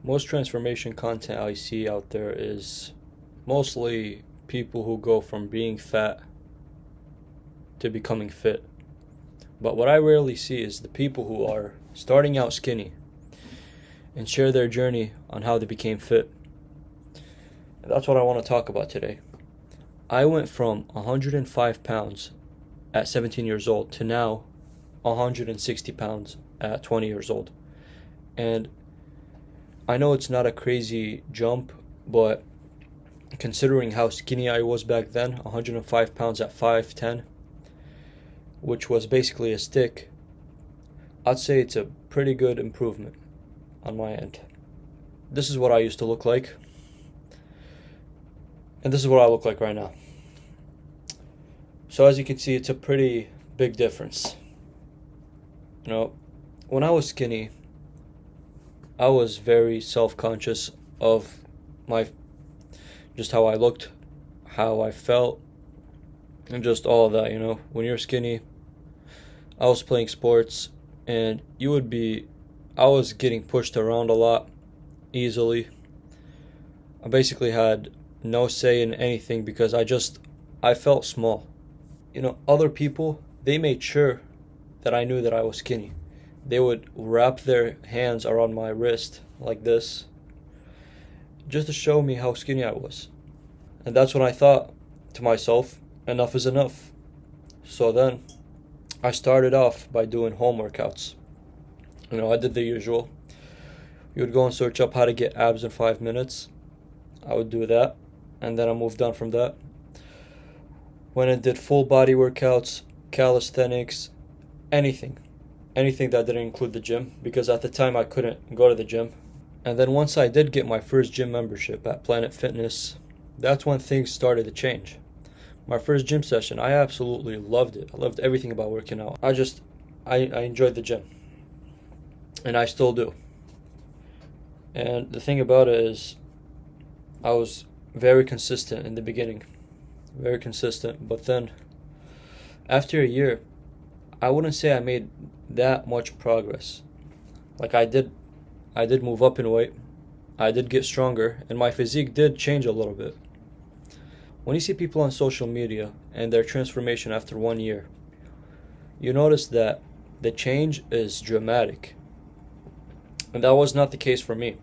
Most transformation content I see out there is mostly people who go from being fat to becoming fit. But what I rarely see is the people who are starting out skinny and share their journey on how they became fit. And that's what I want to talk about today. I went from 105 pounds at 17 years old to now 160 pounds at 20 years old. And I know it's not a crazy jump, but considering how skinny I was back then, 105 pounds at 5'10", which was basically a stick, I'd say it's a pretty good improvement on my end. This is what I used to look like, and this is what I look like right now. So as you can see, it's a pretty big difference. When I was skinny, I was very self-conscious of just how I looked, how I felt, and just all of that. When you're skinny, I was playing sports, and I was getting pushed around a lot, easily. I basically had no say in anything because I felt small. Other people, they made sure that I knew that I was skinny. They would wrap their hands around my wrist like this, just to show me how skinny I was. And that's when I thought to myself, enough is enough. So then I started off by doing home workouts. I did the usual. You would go and search up how to get abs in 5 minutes. I would do that, and then I moved on from that. When I did full body workouts, calisthenics, anything that didn't include the gym, because at the time I couldn't go to the gym. And then once I did get my first gym membership at Planet Fitness, that's when things started to change. My first gym session, I absolutely loved it. I loved everything about working out. I enjoyed the gym. And I still do. And the thing about it is, I was very consistent in the beginning. Very consistent. But then, after a year, I wouldn't say I made that much progress. Like I did move up in weight. I did get stronger, and my physique did change a little bit. When you see people on social media and their transformation after 1 year, you notice that the change is dramatic. And that was not the case for me.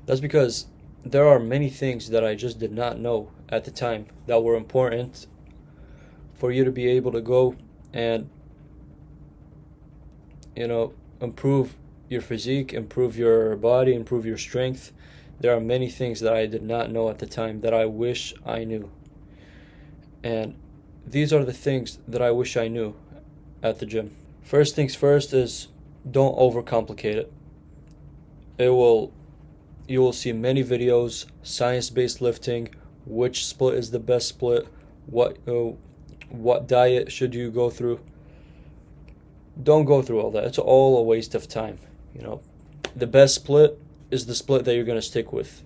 That's because there are many things that I just did not know at the time that were important for you to be able to go and improve your physique, improve your body, improve your strength. There are many things that I did not know at the time that I wish I knew. And these are the things that I wish I knew at the gym. First things first is, don't overcomplicate it. You will see many videos, science-based lifting, which split is the best split, what diet should you go through. Don't go through all that. It's all a waste of time. The best split is the split that you're going to stick with.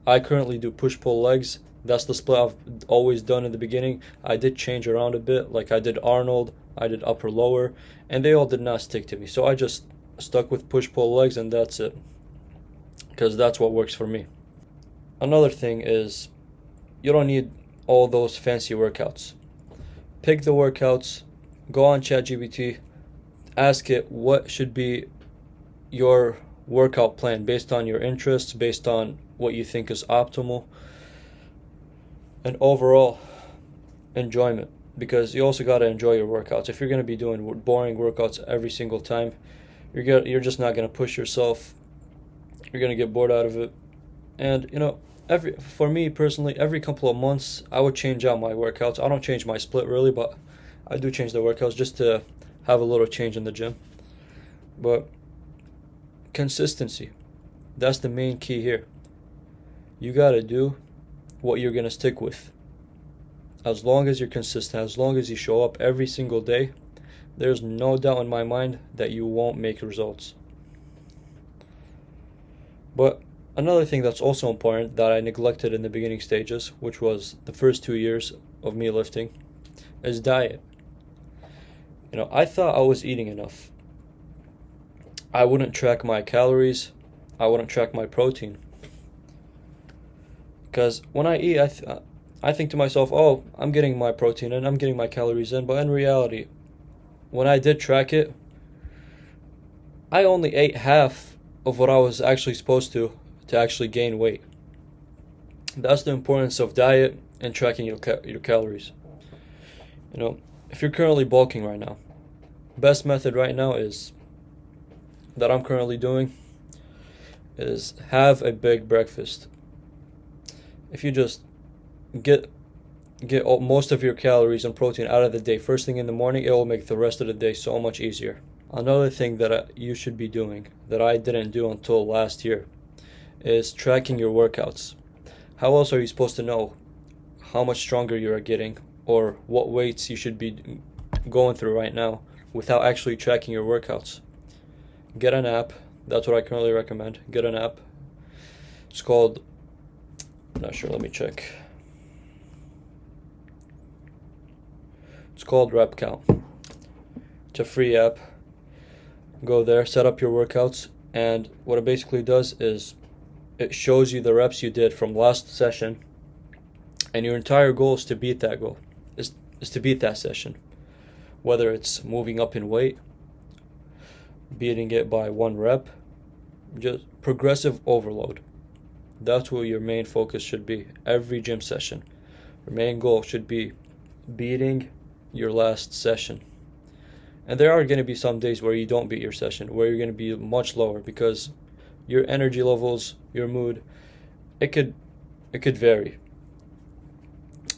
I currently do push-pull legs. That's the split I've always done in the beginning. I did change around a bit, like I did Arnold, I did upper-lower, and they all did not stick to me. So I just stuck with push-pull legs, and that's it, because that's what works for me. Another thing is, you don't need all those fancy workouts. Pick the workouts, go on ChatGPT, ask it what should be your workout plan based on your interests, based on what you think is optimal, and overall enjoyment, because you also got to enjoy your workouts. If you're going to be doing boring workouts every single time, you're just not going to push yourself. You're going to get bored out of it. And for me personally, every couple of months I would change out my workouts. I don't change my split really, but I do change the workouts just to have a little change in the gym. But consistency, that's the main key here. You got to do what you're going to stick with. As long as you're consistent, as long as you show up every single day, there's no doubt in my mind that you won't make results. But another thing that's also important that I neglected in the beginning stages, which was the first 2 years of me lifting, is diet. I thought I was eating enough. I wouldn't track my calories. I wouldn't track my protein. Because when I eat, I think to myself, oh, I'm getting my protein in, I'm getting my calories in. But in reality, when I did track it, I only ate half of what I was actually supposed to actually gain weight. That's the importance of diet and tracking your calories. You know, if you're currently bulking right now, best method right now is that I'm currently doing is have a big breakfast. If you just get most of your calories and protein out of the day first thing in the morning, it will make the rest of the day so much easier. Another thing that you should be doing that I didn't do until last year is tracking your workouts. How else are you supposed to know how much stronger you are getting or what weights you should be going through right now without actually tracking your workouts? Get an app. That's what I currently recommend. Get an app. It's called, I'm not sure, let me check. It's called Rep Count. It's a free app. Go there, set up your workouts, and what it basically does is it shows you the reps you did from last session, and your entire goal is to beat that goal, is to beat that session. Whether it's moving up in weight, beating it by 1 rep, just progressive overload. That's what your main focus should be every gym session. Your main goal should be beating your last session. And there are going to be some days where you don't beat your session, where you're going to be much lower because your energy levels, your mood, it could vary.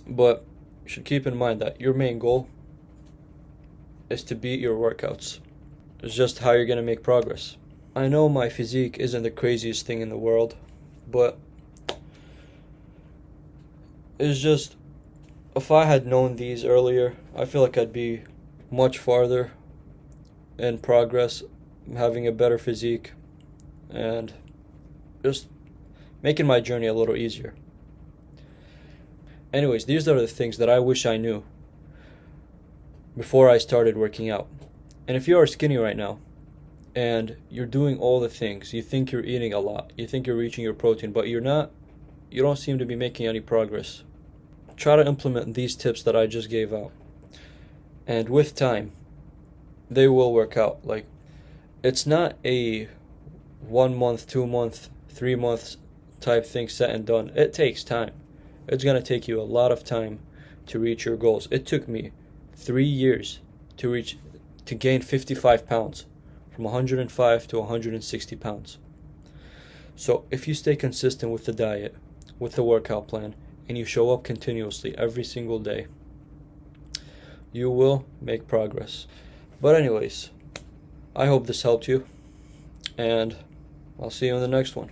But you should keep in mind that your main goal is to beat your workouts. It's just how you're going to make progress. I know my physique isn't the craziest thing in the world, but it's just, if I had known these earlier, I feel like I'd be much farther in progress, having a better physique, and just making my journey a little easier. Anyways, these are the things that I wish I knew before I started working out. And if you are skinny right now, and you're doing all the things, you think you're eating a lot, you think you're reaching your protein, but you're not, you don't seem to be making any progress, try to implement these tips that I just gave out. And with time, they will work out. Like, it's not a 1 month, 2 month, 3 months type thing set and done. It takes time. It's going to take you a lot of time to reach your goals. It took me 3 years to gain 55 pounds, from 105 to 160 pounds. So if you stay consistent with the diet, with the workout plan, and you show up continuously every single day, you will make progress. But anyways, I hope this helped you, and I'll see you in the next one.